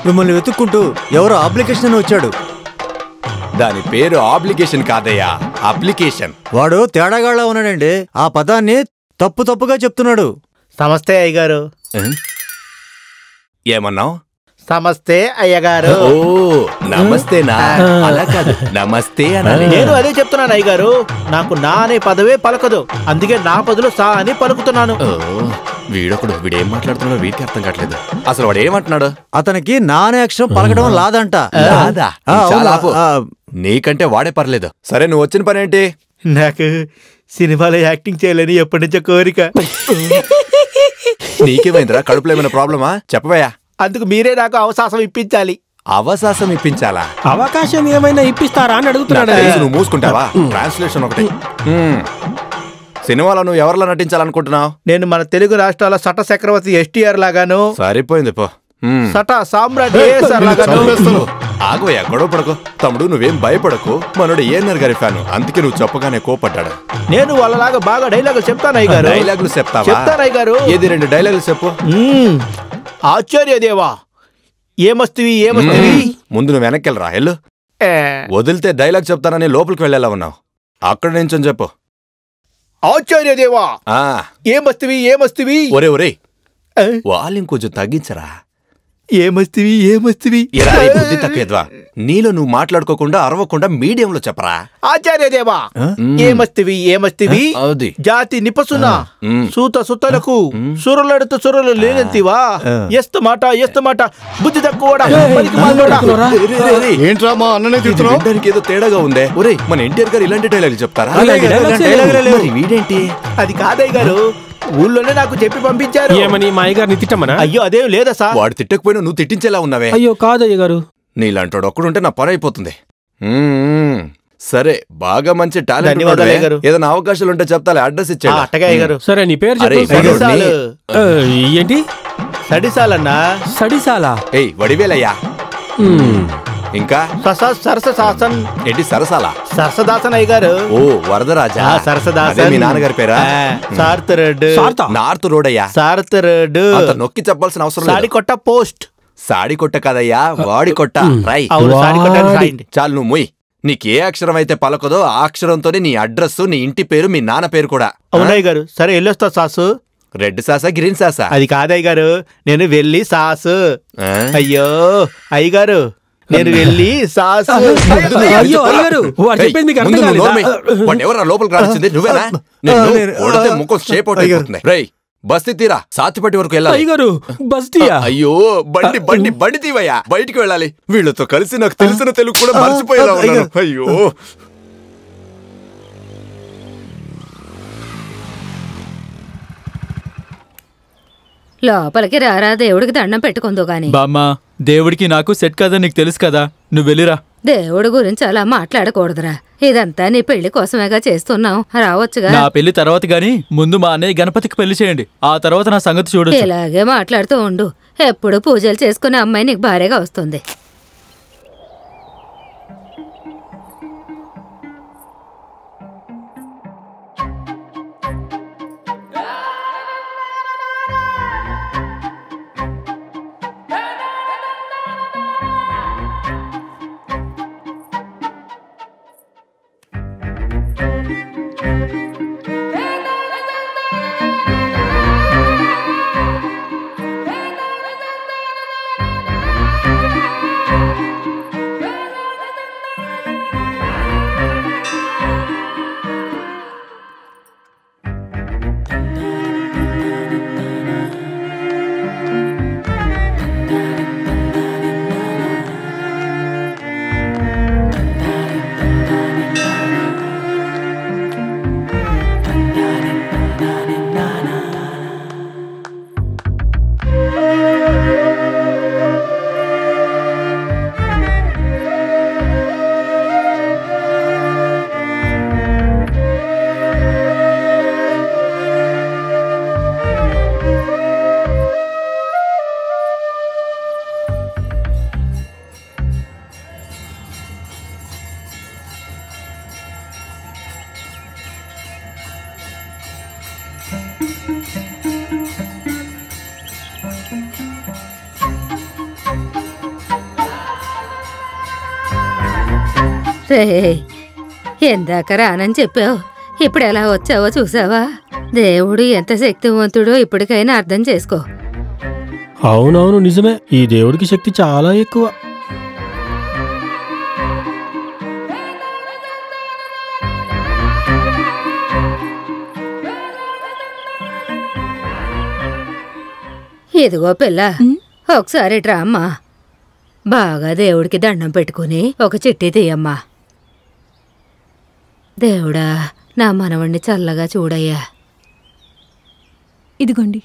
మిమ్మల్ని వెతుక్కుంటూ ఎవరో అప్లికేషన్ వచ్చాడు. దాని పేరు అప్లికేషన్ కాదయ్యా, అప్లికేషన్. వాడు తేడాగాళ్ళ ఉన్నాడండి. ఆ పదాన్ని తప్పుగా చెప్తున్నాడు. నమస్తే అయ్యగారు. ఏమన్నావు? నమస్తే అయ్యగారు. ఓ నమస్తేనా? అలా కాదు, నమస్తే అనాలి. నేను అదే చెప్తున్నాను అయ్యగారు. నాకు నా అనే పదవే పలకదు, అందుకే నా బదులు సా అని పలుకుతున్నాను. వీడేం మాట్లాడుతున్నాడో వీడికి అర్థం కావట్లేదు. అసలు వాడు ఏమంటున్నాడు? అతనికి నా అనే అక్షరం పలకడం లాదంట. లాదా? నీకంటే వాడే పర్లేదు. సరే, నువ్వు వచ్చిన పని ఏంటి? నాకు సినిమాలో యాక్టింగ్ చేయాలని ఎప్పటి నుంచో కోరిక. నీకేమైందిరా? కడుపులో ఏమైనా ప్రాబ్లమా? చెప్పవయ్యా. అందుకు మీరే నాకు అవకాశం ఇప్పించాలి. అవకాశం ఇప్పించాలా? అవకాశం ఏమైనా ఇప్పిస్తారా అని అడుగుతున్నాడు. నువ్వు మూసుకుంటావా? ట్రాన్స్లేషన్ ఒకటి. సినిమాలో నువ్వు ఎవరిలో నటించాలనుకుంటున్నావు? నేను మన తెలుగు రాష్ట్రాల సట చక్రవర్తి ఎస్టీఆర్ లాగాను. సరిపోయింది పో. సట సామ్రాట్ ఆగోయా, గొడవ పడకు. తమ్ముడు నువ్వేం భయపడకు. మనోడు ఏఎన్ఆర్ గారి ఫ్యాను, అందుకే నువ్వు చెప్పగానే కోపడ్డాడు. నేను వాళ్ళలాగా బాగా డైలాగులు చెప్తాను అయ్యగారు. డైలాగులు చెప్తావా? చెప్తాను అయ్యగారు. ఏది 2 డైలాగులు చెప్పు. ఆశ్చర్య దేవా, ఏమస్తివి ఏమస్తివి. ముందు నువ్వు వెనక్కెళ్ళరా, వెళ్ళు. వదిలితే డైలాగ్ చెప్తానని లోపలికి వెళ్ళేలా ఉన్నావు. అక్కడ నుంచి చెప్పు. ఆశ్చర్య దేవా, ఏమస్తివి ఏమస్తివి. ఒరే వాళ్ళు ఇంకొంచెం తగ్గించరా. ఏమస్తివి ఏమస్తివి. బుద్ధి తక్కువ. నీలో నువ్వు మాట్లాడుకోకుండా అరవకుండా మీడియంలో చెప్పరా. ఆచార్య దేవా, ఏమస్తివి ఏమస్తివి. జాతి నిపసున సూత సుతలకు సురలడుతూ సురలు లేనంతివా. ఎస్తు మాట బుద్ధి తక్కువ. ఏంట్రా మా అన్ననే తిట్టడానికి ఏదో తేడాగా ఉందే. ఒరే, మన ఎన్టీఆర్ గారు ఇలాంటి డైలాగులు చెప్తారా? వీడేంటి? అది కాదయ్య గారు, ఊళ్ళోనే నాకు చెప్పి పంపించారు. ఏమని? మా అయ్యగారిని తిట్టమనా? అయ్యో అదేం లేదా సార్. వాడు తిట్టకపోయినా నువ్వు తిట్టించేలా ఉన్నావే. అయ్యో కాదయ్య గారు, నీలాంటోడు ఒక్కడుంటే నా పని అయిపోతుంది. సరే, బాగా మంచి టాలెంట్. ఏదైనా అవకాశాలు ఉంటే చెప్తాలే, అడ్రస్ ఇచ్చాడు. సరే, నీ పేరు ఏంటి? సడిసాలన్నా. సడిసాలా? ఏయ్ వడివేలయ్యా. ఇంకా సరసదాసన్. ఏంటి సరసాల? సరసదాసన్ అయ్య గారు. ఓ వరదరాజా. సరసదాసన్. మీ నాన్నగారి పేరా? Sartre road. నార్త్ రోడ్ అయ్యా. Sartre road. నొక్కి చెప్పాల్సిన అవసరం లేదు. సాడికొట్ట పోస్ట్. సాడికొట్ట కదయ్యా, వాడికొట్ట. రై చాలు, నువ్వు మొయ్. నీకే అక్షరం అయితే పలకదో ఆ అక్షరంతోనే నీ అడ్రస్, నీ ఇంటి పేరు, మీ నాన్న పేరు కూడా. అవునయ్య గారు. సరే, వెళ్ళొస్తా సాసు. రెడ్ సాసా గ్రీన్ సాసా? అది కాదయ్య గారు, నేను వెళ్ళి సాసు. అయ్యో అయ్యగారు, నేను వెళ్ళి సాసు. ఎవరా లోపలికి రాల్సింది? నువ్వేనా? ముఖం షేప్ అవుట్ అయిపోతుంది. రై బస్తీ తీరా, సాతిపట్టి వరకు వెళ్ళాలి. అయ్యో బండి తీవయ్యా, బయటికి వెళ్ళాలి. వీళ్ళతో కలిసి నాకు తెలిసిన తెలుగు కూడా మర్చిపోయేలా ఉన్నాను. అయ్యో లోపలికి రారా, దేవుడికి దండం పెట్టుకుందో గాని. బామ్మా, దేవుడికి నాకు సెట్ కదా, నీకు తెలుసు కదా. నువ్వు వెళ్ళిరా. దేవుడి గురించి అలా మాట్లాడకూడదురా. ఇదంతా నీ పెళ్లి కోసమేగా చేస్తున్నాం, రావచ్చుగా. నా పెళ్లి తర్వాత గాని ముందు మా అన్నయ్య గణపతికి పెళ్లి చేయండి, ఆ తర్వాత నా సంగతి చూడు. ఇలాగే మాట్లాడుతూ ఉండు. ఎప్పుడు పూజలు చేసుకునే అమ్మాయి నీకు భార్యగా వస్తుంది. రే, ఎందాక రానని చెప్పావు, ఇప్పుడు ఎలా వచ్చావో చూసావా? దేవుడు ఎంత శక్తివంతుడో ఇప్పటికైనా అర్థం చేసుకో. అవునవును, నిజమే. ఈ దేవుడికి శక్తి చాలా ఎక్కువ. ఇదిగో పిల్ల, ఒకసారి ఇట్రా అమ్మా. బాగా దేవుడికి దండం పెట్టుకుని ఒక చిట్టి తీయమ్మా. దేవుడా, నా మనవణ్ణి చల్లగా చూడయ్యా. ఇదిగోండి.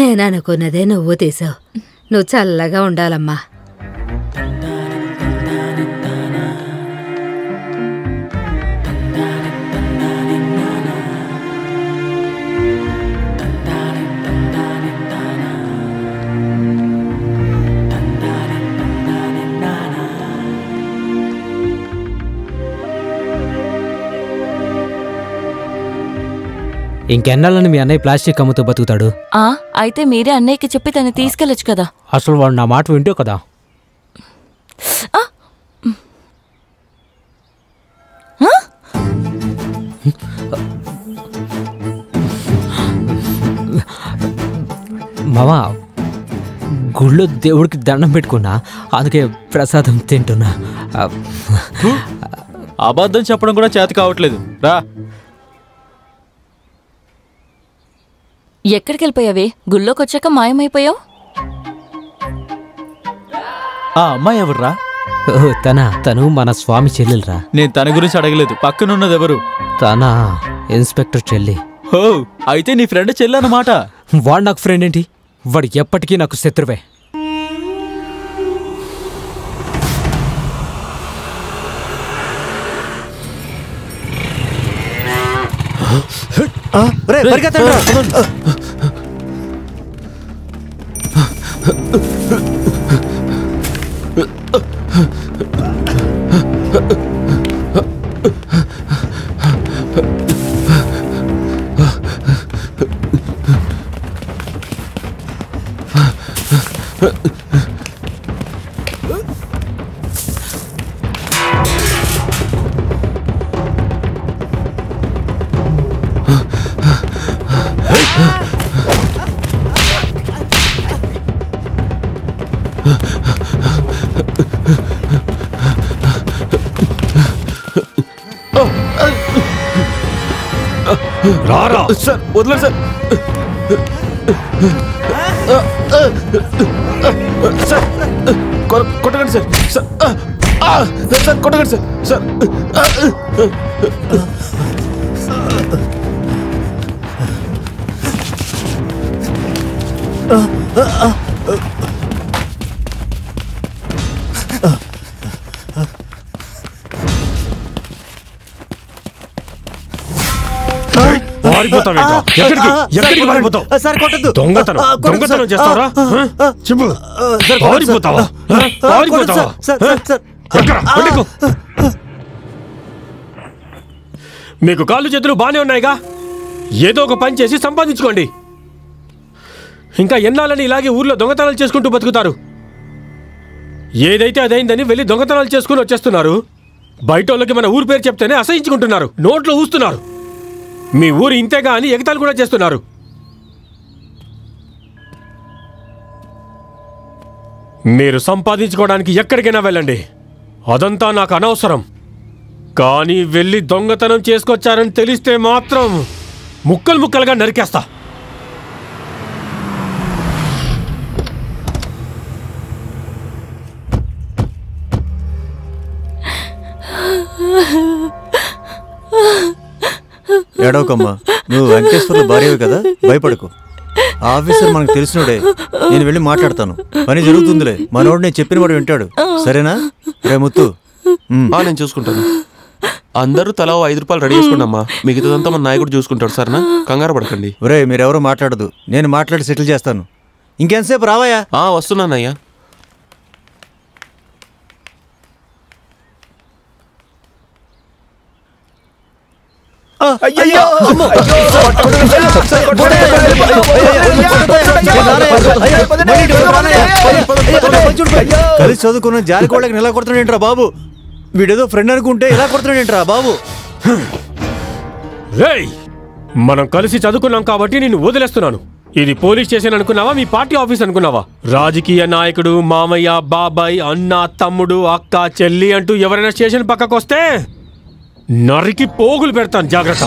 నేను అనుకున్నదే నువ్వు తీసావు. నువ్వు చల్లగా ఉండాలమ్మా. ఇంకెన్నాళ్ళని మీ అన్నయ్య ప్లాస్టిక్ అమ్ముతూ బతుకుతాడు? అయితే మీరే అన్నయ్యకి చెప్పి తను తీసుకెళ్ళొచ్చు కదా. అసలు వాడు నా మాట వింటూ కదా. మామా, గుళ్ళో దేవుడికి దండం పెట్టుకున్నా, అందుకే ప్రసాదం తింటున్నా. అబద్ధం చెప్పడం కూడా చేత కావట్లేదు. రా. ఎక్కడికి వెళ్ళిపోయావే? గుళ్ళోకి వచ్చాక మాయమైపోయావు. ఆ అమ్మాయి ఎవర్రా? తను మన స్వామి చెల్లెలరా. నేను తన గురించి అడగలేదు. పక్కనున్నది ఎవరు? తన ఇన్స్పెక్టర్ చెల్లి. ఓ, అయితే నీ ఫ్రెండ్ చెల్లి అన్నమాట. వాడు నాకు ఫ్రెండ్ ఏంటి? వాడు ఎప్పటికీ నాకు శత్రువే. రారా సార్, వదలండి సార్. సార్ కొట్టకండి సార్. సార్ కొట్టకండి సార్. సార్ ఎక్కడికి పారిపోతావు? దొంగతనం చేస్తావరా? చెప్పు. పారిపోతావా? మీకు కాళ్ళు చేతులు బానే ఉన్నాయిగా, ఏదో ఒక పని చేసి సంపాదించుకోండి. ఇంకా ఎన్నాళ్ళని ఇలాగే ఊర్లో దొంగతనాలు చేసుకుంటూ బతుకుతారు? ఏదైతే అదైందని వెళ్ళి దొంగతనాలు చేసుకుని వచ్చేస్తున్నారు. బయట వాళ్ళకి మన ఊరు పేరు చెప్తేనే అసహించుకుంటున్నారు, నోట్లో ఊస్తున్నారు. మీ ఊరు ఇంతేగా అని ఎగతాలు కూడా చేస్తున్నారు. మీరు సంపాదించుకోవడానికి ఎక్కడికైనా వెళ్ళండి, అదంతా నాకు అనవసరం. కానీ వెళ్ళి దొంగతనం చేసుకొచ్చారని తెలిస్తే మాత్రం ముక్కలు ముక్కలుగా నరికేస్తా. ఏడవకమ్మా, నువ్వు వెంకటేశ్వర్ల భార్యవి కదా, భయపడకు. ఆ ఆఫీసర్ మనకు తెలిసినోడే, నేను వెళ్ళి మాట్లాడతాను. పని జరుగుతుందిలే, మనోడు నేను చెప్పిన వాడు వింటాడు. సరేనా? రే ముత్తు. నేను చూసుకుంటాను. అందరూ తలా 5 రూపాయలు రెడీ చేసుకోండమ్మా, మిగతాదంతా మన నాయకుడు చూసుకుంటాడు. సరేనా? కంగారు పడకండి. ఒరే, మీరెవరో మాట్లాడదు, నేను మాట్లాడి సెటిల్ చేస్తాను. ఇంకెంతసేపు రావయ్యా? వస్తున్నానయ్యా. కలిసి చదువుకున్న జాలికోళ్ళకి ఎలా కొడుతున్నాడేంట్రా బాబు? వీడేదో ఫ్రెండ్ అనుకుంటే ఎలా కొడుతున్నాడేంట్రా బాబు? రేయ్, మనం కలిసి చదువుకున్నాం కాబట్టి నిన్ను వదిలేస్తున్నాను. ఇది పోలీస్ స్టేషన్ అనుకున్నావా, మీ పార్టీ ఆఫీస్ అనుకున్నావా? రాజకీయ నాయకుడు, మామయ్య, బాబాయ్, అన్న, తమ్ముడు, అక్క, చెల్లి అంటూ ఎవరైనా స్టేషన్ పక్కకు వస్తే నరికి పోగులు పెడతాను, జాగ్రత్త.